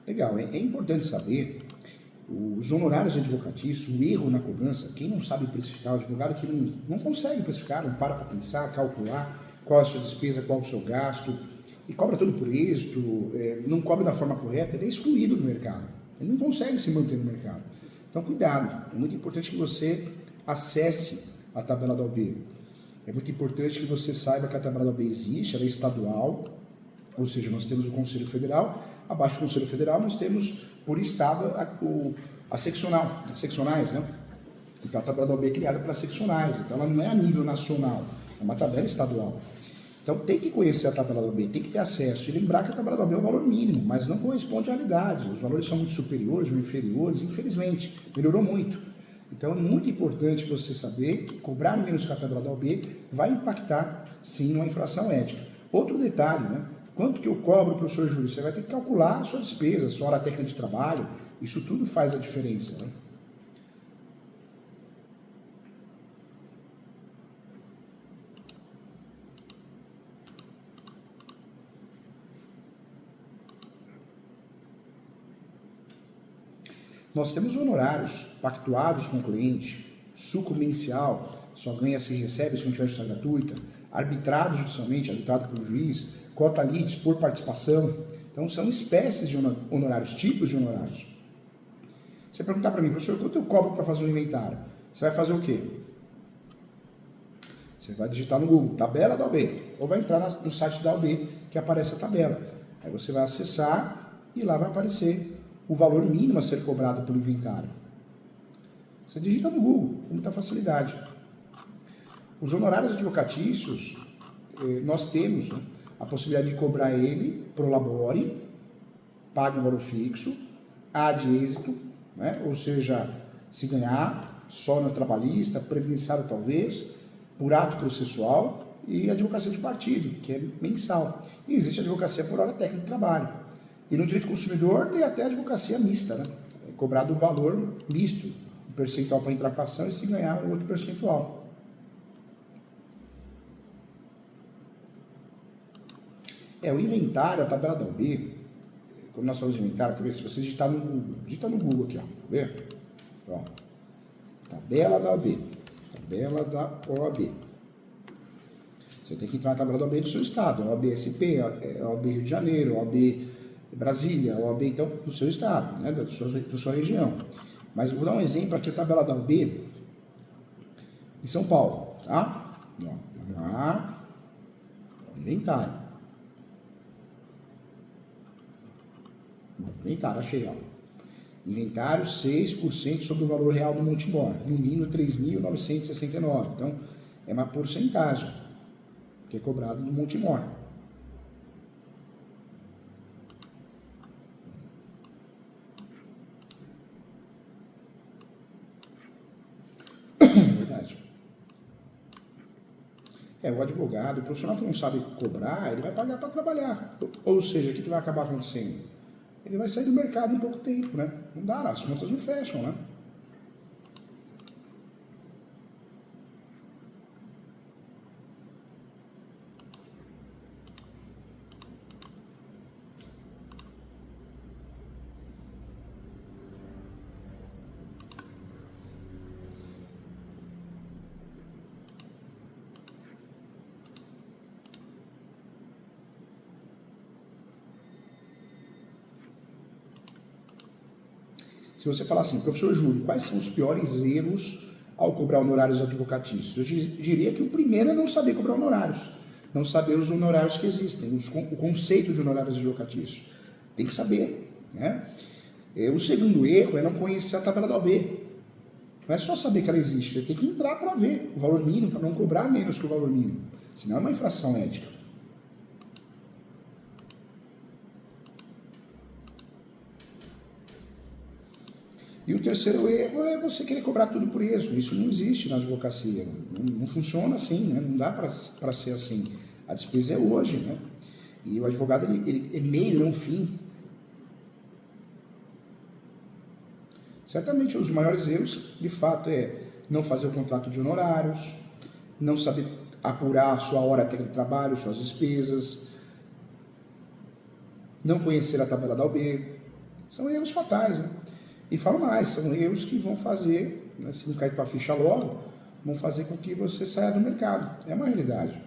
Legal, é importante saber os honorários advocatícios, o erro na cobrança. Quem não sabe precificar, o advogado que não consegue precificar, não para pensar, calcular qual é a sua despesa, qual é o seu gasto, e cobra tudo por êxito, não cobra da forma correta, ele é excluído do mercado. Ele não consegue se manter no mercado. Então, cuidado. É muito importante que você acesse a tabela da OAB. É muito importante que você saiba que a tabela da OAB existe, ela é estadual, ou seja, nós temos o Conselho Federal, abaixo do Conselho Federal nós temos, por estado, a seccional, as seccionais, né? Então a tabela da OAB é criada para seccionais, então ela não é a nível nacional, é uma tabela estadual. Então tem que conhecer a tabela da OAB, tem que ter acesso e lembrar que a tabela da OAB é o valor mínimo, mas não corresponde à realidade. Os valores são muito superiores ou inferiores, infelizmente, melhorou muito. Então é muito importante você saber que cobrar menos que a tabela da OAB vai impactar, sim, numa infração ética. Outro detalhe, né? Quanto que eu cobro, professor Júlio? Você vai ter que calcular a sua despesa, a sua hora técnica de trabalho, isso tudo faz a diferença, né? Nós temos honorários pactuados com o cliente, suco mensal, só ganha se recebe se não tiver justiça gratuita, arbitrado judicialmente, arbitrado pelo juiz, cota litis por participação. Então são espécies de honorários, tipos de honorários. Você perguntar para mim, professor, quanto eu cobro para fazer um inventário? Você vai fazer o quê? Você vai digitar no Google, tabela da OAB, ou vai entrar no site da OAB que aparece a tabela. Aí você vai acessar e lá vai aparecer o valor mínimo a ser cobrado pelo inventário. Você digita no Google, com muita facilidade. Os honorários advocatícios, nós temos, né, a possibilidade de cobrar ele pro labore, paga um valor fixo, ad êxito, né, ou seja, se ganhar, só no trabalhista, previdenciário talvez, por ato processual, e advocacia de partido, que é mensal. E existe a advocacia por hora técnica de trabalho. E no direito do consumidor tem até a advocacia mista, né? É cobrado o valor misto, um percentual para entrar com a ação e se ganhar um outro percentual. O inventário, a tabela da OAB, quando nós falamos de inventário, quer ver, se você digitar no Google, digita no Google aqui, ó, tá vendo? Ó, tabela da OAB, tabela da OAB. Você tem que entrar na tabela da OAB do seu estado, OAB SP, OAB Rio de Janeiro, OAB Brasília, OAB, então, do seu estado, né, da sua região. Mas vou dar um exemplo aqui, a tabela da OAB de São Paulo, tá? Ó, vamos lá, inventário. Inventário, achei, ó. Inventário 6% sobre o valor real do Montemor, no mínimo 3.969. Então, é uma porcentagem que é cobrado no Montemor. Verdade. O advogado, o profissional que não sabe cobrar, ele vai pagar para trabalhar. Ou seja, o que vai acabar acontecendo? Ele vai sair do mercado em pouco tempo, né? Não dá, as contas não fecham, né? Se você falar assim, professor Júlio, quais são os piores erros ao cobrar honorários advocatícios? Eu diria que o primeiro é não saber cobrar honorários, não saber os honorários que existem, o conceito de honorários advocatícios. Tem que saber, né? O segundo erro é não conhecer a tabela da OAB. Não é só saber que ela existe, ele tem que entrar para ver o valor mínimo, para não cobrar menos que o valor mínimo. Senão é uma infração ética. E o terceiro erro é você querer cobrar tudo por esmo. Isso não existe na advocacia. Não funciona assim, né? Não dá para ser assim. A despesa é hoje, né? E o advogado ele é meio, não fim. Certamente os maiores erros, de fato, é não fazer o contrato de honorários, não saber apurar a sua hora técnica de trabalho, suas despesas, não conhecer a tabela da OB. São erros fatais, né? E falo mais, são erros que vão fazer, né, se não cair tua ficha logo, vão fazer com que você saia do mercado. É uma realidade.